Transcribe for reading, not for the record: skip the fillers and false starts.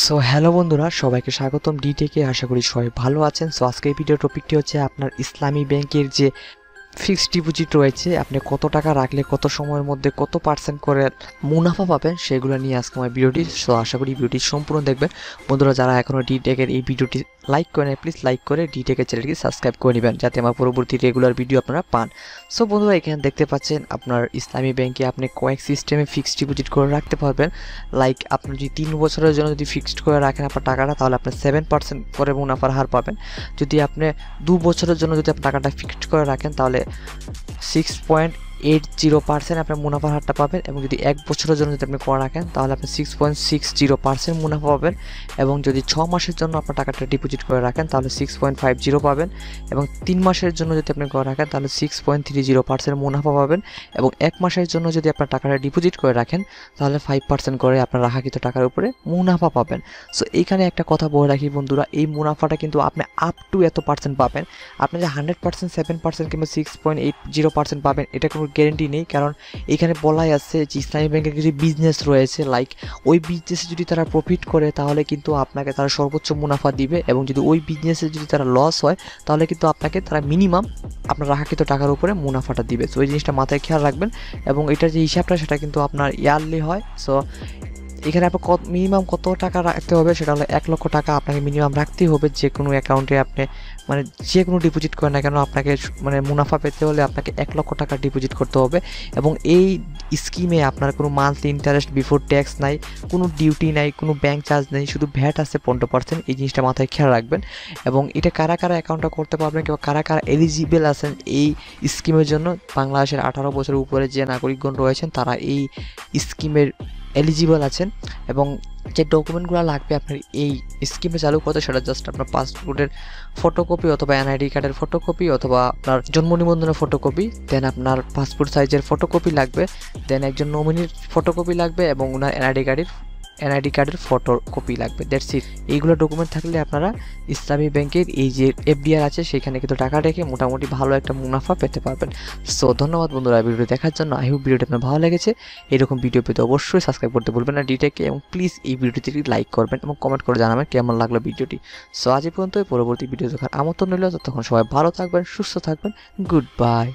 So hello বন্ধুরা, সবাইকে স্বাগতম ডিটেকে। আশা করি সবাই ভালো আছেন। সো আজকে এই ভিডিও টপিকটি হচ্ছে আপনার ইসলামী ব্যাংকের যে ফিক্সড ডিপোজিট রয়েছে, আপনি কত টাকা রাখলে কত সময়ের মধ্যে কত পার্সেন্ট করে মুনাফা পাবেন সেগুলো নিয়ে আজকে আমার ভিডিওটি। সো আশা করি ভিডিওটি সম্পূর্ণ দেখবেন। বন্ধুরা যারা এখনও ডিটেকের এই ভিডিওটি লাইক করেন, প্লিজ লাইক করে ডিটেকের চ্যানেলটি সাবস্ক্রাইব করে নেবেন যাতে আমার পরবর্তী রেগুলার ভিডিও আপনারা পান। সো বন্ধুরা এখানে দেখতে পাচ্ছেন আপনার ইসলামী ব্যাংকে আপনি কয়েক সিস্টেমে ফিক্সড ডিপোজিট করে রাখতে পারবেন। লাইক আপনি যদি 3 বছরের জন্য যদি ফিক্সড করে রাখেন আপনার টাকাটা, তাহলে আপনি 7% করে মুনাফার হার পাবেন। যদি আপনি 2 বছরের জন্য যদি আপনি টাকাটা ফিক্সড করে রাখেন তাহলে 6.80% আপনার মুনাফার হারটা পাবেন। এবং যদি 1 বছরের জন্য যদি আপনি করে রাখেন তাহলে আপনি 6.60% মুনাফা পাবেন। এবং যদি 6 মাসের জন্য আপনার টাকাটা ডিপোজিট করে রাখেন তাহলে 6.50 পাবেন। এবং 3 মাসের জন্য যদি আপনি করে রাখেন তাহলে 6.30% মুনাফা পাবেন। এবং 1 মাসের জন্য যদি আপনার টাকাটা ডিপোজিট করে রাখেন তাহলে 5% করে আপনার রাখাকৃত টাকার উপরে মুনাফা পাবেন। সো এইখানে একটা কথা বলে রাখি বন্ধুরা, এই মুনাফাটা কিন্তু আপনি আপ টু এত পার্সেন্ট পাবেন। আপনি যে 100%, 7% কিংবা 6.80% পাবেন এটা কোনো গ্যারেন্টি নেই, কারণ এখানে বলাই আছে যে ইসলামী ব্যাংকের কিছু বিজনেস রয়েছে। লাইক ওই বিজনেসে যদি তারা প্রফিট করে তাহলে কিন্তু আপনাকে তারা সর্বোচ্চ মুনাফা দিবে, এবং যদি ওই বিজনেসে যদি তারা লস হয় তাহলে কিন্তু আপনাকে তারা মিনিমাম আপনার রাখাকৃত টাকার উপরে মুনাফাটা দিবে। সো ওই জিনিসটা মাথায় খেয়াল রাখবেন। এবং এটার যে হিসাবটা সেটা কিন্তু আপনার ইয়ারলি হয়। সো এখানে আপনার মিনিমাম কত টাকা রাখতে হবে সেটা হলো 1 লক্ষ টাকা আপনাকে মিনিমাম রাখতেই হবে। যে কোনো অ্যাকাউন্টে আপনি যে কোনো ডিপোজিট করেন না কেন আপনাকে মুনাফা পেতে হলে আপনাকে 1 লক্ষ টাকা ডিপোজিট করতে হবে। এবং এই স্কিমে আপনার কোনো মান্থলি ইন্টারেস্ট বিফোর ট্যাক্স নাই, কোনো ডিউটি নাই, কোনো ব্যাংক চার্জ নেই, শুধু ভ্যাট আছে 15%। এই জিনিসটা মাথায় খেয়াল রাখবেন। এবং এটা কারা কারা অ্যাকাউন্টটা করতে পারবেন কিংবা কারা কারা এলিজিবল আছেন এই স্কিমের জন্য, বাংলাদেশের 18 বছরের উপরে যে নাগরিকগণ রয়েছেন তারা এই স্কিমের এলিজিবল আছেন। এবং যে ডকুমেন্টগুলো লাগবে আপনার এই স্কিমে চালু করতে সেটা জাস্ট আপনার পাসপোর্টের ফটোকপি অথবা এনআইডি কার্ডের ফটোকপি অথবা আপনার জন্ম নিবন্ধনের ফটোকপি, দেন আপনার পাসপোর্ট সাইজের ফটোকপি লাগবে, দেন একজন নমিনির ফটোকপি লাগবে এবং ওনার এনআইডি কার্ডের ফটোকপি লাগবে। That's it. এইগুলো ডকুমেন্ট থাকলে আপনারা ইসলামী ব্যাংকের এই যে এফডিআর আছে সেখানে কিন্তু টাকা রেখে মোটামুটি ভালো একটা মুনাফা পেতে পারবেন। সো ধন্যবাদ বন্ধুরা ভিডিও দেখার জন্য। আই হোপ ভিডিওটা আপনার ভালো লেগেছে। এরকম ভিডিও পেতে অবশ্যই সাবস্ক্রাইব করতে ভুলবেন না ডিটেকে, এবং প্লিজ এই ভিডিওটি লাইক করবেন এবং কমেন্ট করে জানাবেন কেমন লাগলো ভিডিওটি। সো আজ পর্যন্ত পরবর্তী ভিডিও দেখার আমন্ত্রণ রইল। ততক্ষণ সবাই ভালো থাকবেন, সুস্থ থাকবেন। Good bye.